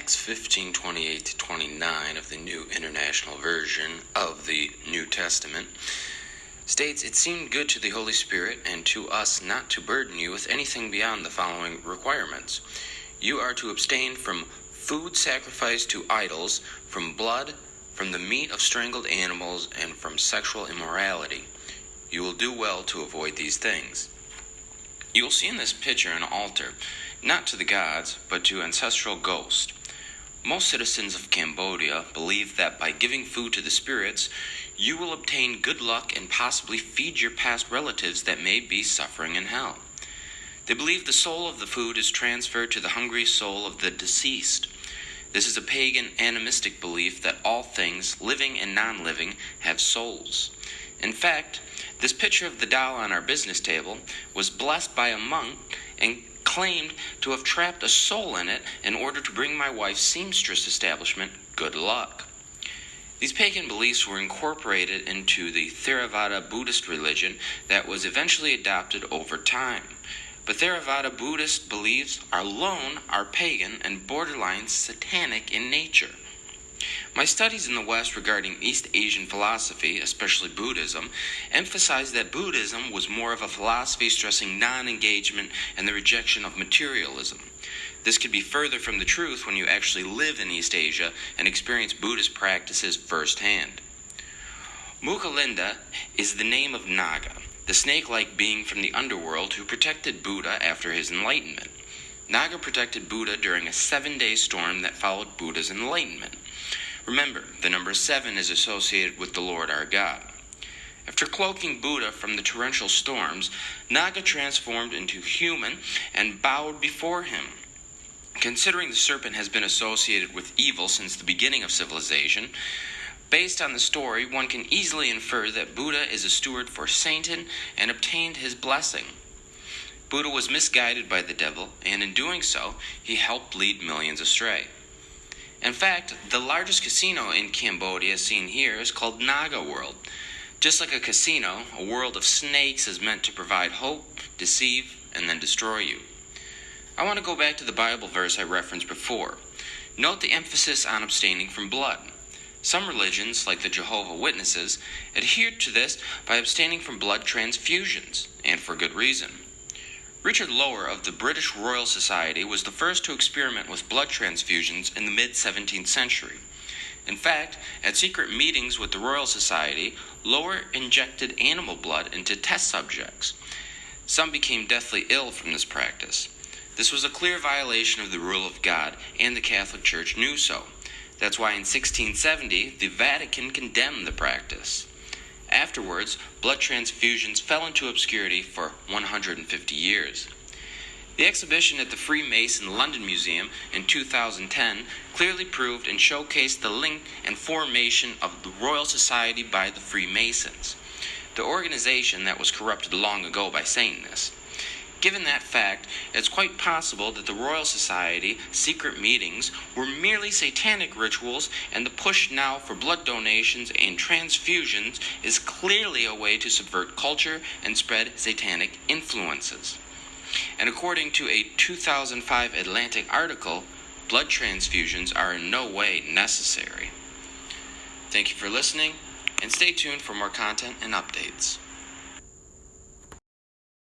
Acts 15:28-29 of the New International Version of the New Testament states, "It seemed good to the Holy Spirit and to us not to burden you with anything beyond the following requirements. You are to abstain from food sacrificed to idols, from blood, from the meat of strangled animals, and from sexual immorality. You will do well to avoid these things." You will see in this picture an altar, not to the gods, but to ancestral ghosts. Most citizens of Cambodia believe that by giving food to the spirits, you will obtain good luck and possibly feed your past relatives that may be suffering in hell. They believe the soul of the food is transferred to the hungry soul of the deceased. This is a pagan animistic belief that all things, living and non-living, have souls. In fact, this picture of the doll on our business table was blessed by a monk and claimed to have trapped a soul in it in order to bring my wife's seamstress establishment good luck. These pagan beliefs were incorporated into the Theravada Buddhist religion that was eventually adopted over time. But Theravada Buddhist beliefs alone are pagan and borderline satanic in nature. My studies in the West regarding East Asian philosophy, especially Buddhism, emphasize that Buddhism was more of a philosophy stressing non-engagement and the rejection of materialism. This could be further from the truth when you actually live in East Asia and experience Buddhist practices firsthand. Mukhalinda is the name of Naga, the snake-like being from the underworld who protected Buddha after his enlightenment. Naga protected Buddha during a 7-day storm that followed Buddha's enlightenment. Remember, the number 7 is associated with the Lord our God. After cloaking Buddha from the torrential storms, Naga transformed into human and bowed before him. Considering the serpent has been associated with evil since the beginning of civilization, based on the story, one can easily infer that Buddha is a steward for Satan and obtained his blessing. Buddha was misguided by the devil, and in doing so, he helped lead millions astray. In fact, the largest casino in Cambodia seen here is called Naga World. Just like a casino, a world of snakes is meant to provide hope, deceive, and then destroy you. I want to go back to the Bible verse I referenced before. Note the emphasis on abstaining from blood. Some religions, like the Jehovah's Witnesses, adhere to this by abstaining from blood transfusions, and for good reason. Richard Lower of the British Royal Society was the first to experiment with blood transfusions in the mid-17th century. In fact, at secret meetings with the Royal Society, Lower injected animal blood into test subjects. Some became deathly ill from this practice. This was a clear violation of the rule of God, and the Catholic Church knew so. That's why in 1670, the Vatican condemned the practice. Afterwards, blood transfusions fell into obscurity for 150 years. The exhibition at the Freemason London Museum in 2010 clearly proved and showcased the link and formation of the Royal Society by the Freemasons, the organization that was corrupted long ago by Satanists. Given that fact, it's quite possible that the Royal Society secret meetings were merely satanic rituals, and the push now for blood donations and transfusions is clearly a way to subvert culture and spread satanic influences. And according to a 2005 Atlantic article, blood transfusions are in no way necessary. Thank you for listening, and stay tuned for more content and updates.